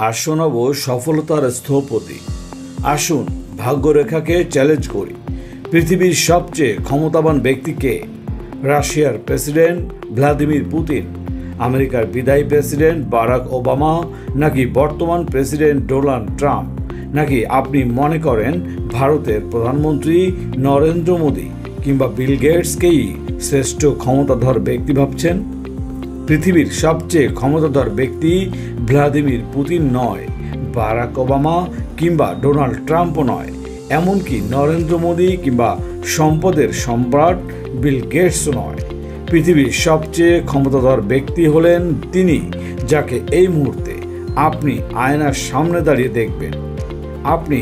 আর শোনাব সফলতার স্থপতি। আসুন ভাগ্যরেখাকে চ্যালেঞ্জ করি। পৃথিবীর সবচেয়ে ক্ষমতাবান ব্যক্তিকে? রাশিয়ার প্রেসিডেন্ট ভ্লাদিমির পুতিন, আমেরিকার বিদায়ী প্রেসিডেন্ট বারাক ওবামা, নাকি বর্তমান প্রেসিডেন্ট ডোনাল্ড ট্রাম্প, নাকি আপনি মনে করেন ভারতের প্রধানমন্ত্রী নরেন্দ্র মোদী কিংবা বিল গেটসকেই শ্রেষ্ঠ ক্ষমতাধর ব্যক্তি ভাবছেন? পৃথিবীর সবচেয়ে ক্ষমতাধর ব্যক্তি ভ্লাদিমির পুতিন নয়, বারাক ওবামা কিংবা ডোনাল্ড ট্রাম্পও নয়, এমনকি নরেন্দ্র মোদী কিংবা সম্পদের সম্রাট বিল গেটসও নয়। পৃথিবীর সবচেয়ে ক্ষমতাধর ব্যক্তি হলেন তিনি, যাকে এই মুহূর্তে আপনি আয়নার সামনে দাঁড়িয়ে দেখবেন। আপনি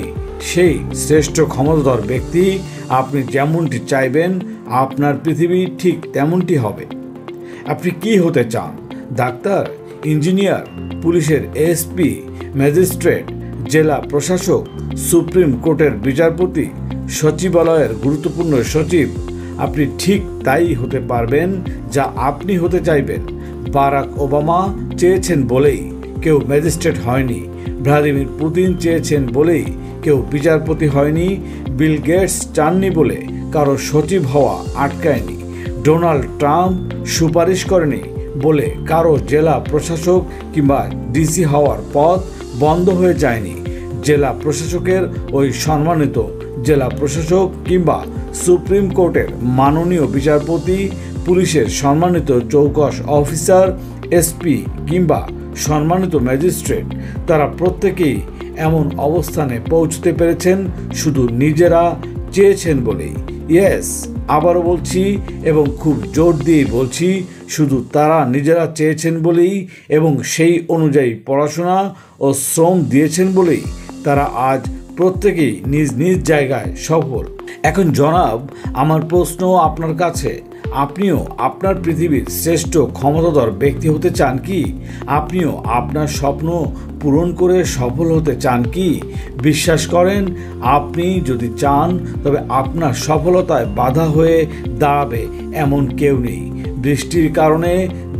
সেই শ্রেষ্ঠ ক্ষমতাধর ব্যক্তি। আপনি যেমনটি চাইবেন আপনার পৃথিবী ঠিক তেমনটি হবে। আপনি কি হতে চান? ডাক্তার, ইঞ্জিনিয়ার, পুলিশের এসপি, ম্যাজিস্ট্রেট, জেলা প্রশাসক, সুপ্রিম কোর্টের বিচারপতি, সচিবালয়ের গুরুত্বপূর্ণ সচিব? আপনি ঠিক তাই হতে পারবেন যা আপনি হতে চাইবেন। বারাক ওবামা চেয়েছেন বলেই কেউ ম্যাজিস্ট্রেট হয়নি। ভ্লাদিমির পুতিন চেয়েছেন বলেই কেউ বিচারপতি হয়নি। বিল গেটস চাননি বলে কারো সচিব হওয়া আটকায়নি। ডোনাল্ড ট্রাম্প সুপারিশ করেনি বলে কারো জেলা প্রশাসক কিংবা ডিসি হওয়ার পথ বন্ধ হয়ে যায়নি। জেলা প্রশাসকের ওই সম্মানিত জেলা প্রশাসক কিংবা সুপ্রিম কোর্টের মাননীয় বিচারপতি, পুলিশের সম্মানিত চৌকস অফিসার, এসপি কিংবা সম্মানিত ম্যাজিস্ট্রেট, তারা প্রত্যেকেই এমন অবস্থানে পৌঁছতে পেরেছেন শুধু নিজেরা চেয়েছেন বলেই। ইয়েস, আবারও বলছি এবং খুব জোর দিয়ে বলছি, শুধু তারা নিজেরা চেয়েছেন বলেই এবং সেই অনুযায়ী পড়াশোনা ও শ্রম দিয়েছেন বলেই তারা আজ প্রত্যেকেই নিজ নিজ জায়গায় সফল। এখন জনাব, আমার প্রশ্ন আপনার কাছে, আপনিও আপনার পৃথিবীর শ্রেষ্ঠ ক্ষমতাধর ব্যক্তি হতে চান কি? আপনিও আপনার স্বপ্ন পূরণ করে সফল হতে চান কি? বিশ্বাস করেন, আপনি যদি চান তবে আপনার সফলতায় বাধা হয়ে দাঁড়াবে এমন কেউ নেই। বৃষ্টির কারণে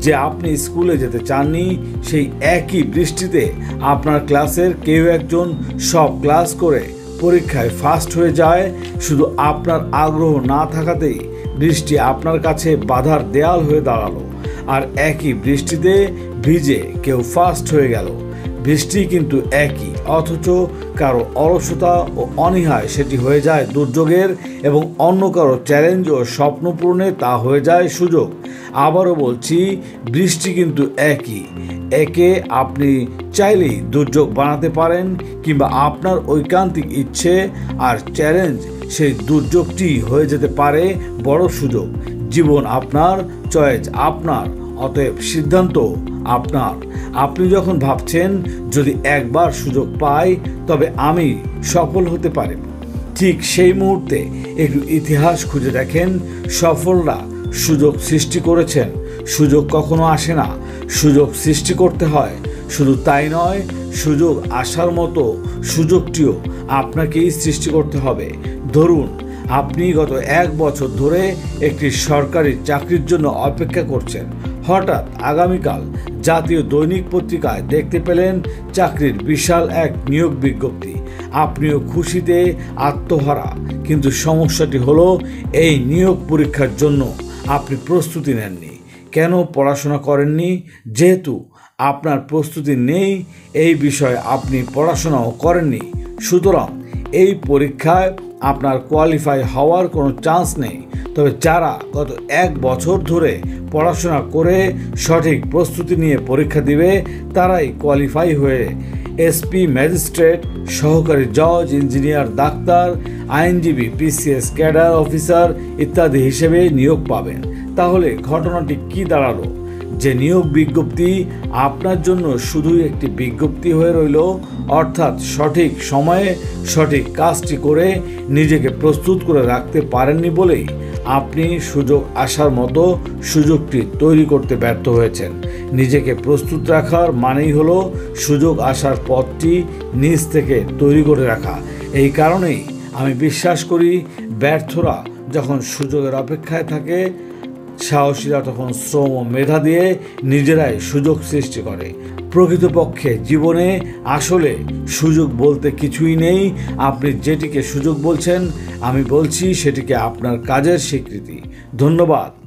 যে আপনি স্কুলে যেতে চাননি, সেই একই বৃষ্টিতে আপনার ক্লাসের কেউ একজন সব ক্লাস করে পরীক্ষায় ফার্স্ট হয়ে যায়। শুধু আপনার আগ্রহ না থাকাতেই বৃষ্টি আপনার কাছে বাধার দেয়াল হয়ে দাঁড়ালো, আর একই বৃষ্টিতে ভিজে কেউ ফার্স্ট হয়ে গেল। বৃষ্টি কিন্তু একই, অথচ কারো অলসতা ও অনীহায় সেটি হয়ে যায় দুর্যোগের, এবং অন্য কারো চ্যালেঞ্জ ও স্বপ্ন পূরণে তা হয়ে যায় সুযোগ। আবারও বলছি, বৃষ্টি কিন্তু একই। একে আপনি চাইলেই দুর্যোগ বানাতে পারেন, কিংবা আপনার ঐকান্তিক ইচ্ছে আর চ্যালেঞ্জ সেই দুর্যোগটি হয়ে যেতে পারে বড় সুযোগ। জীবন আপনার, চয়েস আপনার, অতএব সিদ্ধান্ত আপনার। আপনি যখন ভাবছেন যদি একবার সুযোগ পাই তবে আমি সফল হতে পারি, ঠিক সেই মুহূর্তে একটু ইতিহাস খুঁজে দেখেন। সফলরা সুযোগ সৃষ্টি করেছেন। সুযোগ কখনো আসে না, সুযোগ সৃষ্টি করতে হয়। শুধু তাই নয়, সুযোগ আসার মতো সুযোগটিও আপনাকেই সৃষ্টি করতে হবে। ধরুন, আপনি গত 1 বছর ধরে একটি সরকারি চাকরির জন্য অপেক্ষা করছেন। হঠাৎ আগামীকাল জাতীয় দৈনিক পত্রিকায় দেখতে পেলেন চাকরির বিশাল এক নিয়োগ বিজ্ঞপ্তি। আপনিও খুশিতে আত্মহারা, কিন্তু সমস্যাটি হলো এই নিয়োগ পরীক্ষার জন্য আপনি প্রস্তুতি নেননি। কেন পড়াশোনা করেননি? যেহেতু আপনার প্রস্তুতি নেই, এই বিষয়ে আপনি পড়াশোনাও করেননি, সুতরাং এই পরীক্ষায় আপনার কোয়ালিফাই হওয়ার কোনো চান্স নেই। তবে যারা গত 1 বছর ধরে পড়াশোনা করে সঠিক প্রস্তুতি নিয়ে পরীক্ষা দিবে, তারাই কোয়ালিফাই হয়ে এসপি, ম্যাজিস্ট্রেট, সহকারী জজ, ইঞ্জিনিয়ার, ডাক্তার, আইনজীবী, পিসিএস ক্যাডার অফিসার ইত্যাদি হিসেবে নিয়োগ পাবেন। তাহলে ঘটনাটি কি দাঁড়ালো? যে নিয়োগ বিজ্ঞপ্তি আপনার জন্য শুধুই একটি বিজ্ঞপ্তি হয়ে রইল, অর্থাৎ সঠিক সময়ে সঠিক কাজটি করে নিজেকে প্রস্তুত করে রাখতে পারেননি বলেই আপনি সুযোগ আসার মতো সুযোগটি তৈরি করতে ব্যর্থ হয়েছেন। নিজেকে প্রস্তুত রাখার মানেই হলো সুযোগ আসার পথটি নিজ থেকে তৈরি করে রাখা। এই কারণেই আমি বিশ্বাস করি, ব্যর্থরা যখন সুযোগের অপেক্ষায় থাকে সাহসীরা তখন শ্রম ও মেধা দিয়ে নিজেরাই সুযোগ সৃষ্টি করে। প্রকৃতপক্ষে জীবনে আসলে সুযোগ বলতে কিছুই নেই। আপনি যেটিকে সুযোগ বলছেন, আমি বলছি সেটিকে আপনার কাজের স্বীকৃতি। ধন্যবাদ।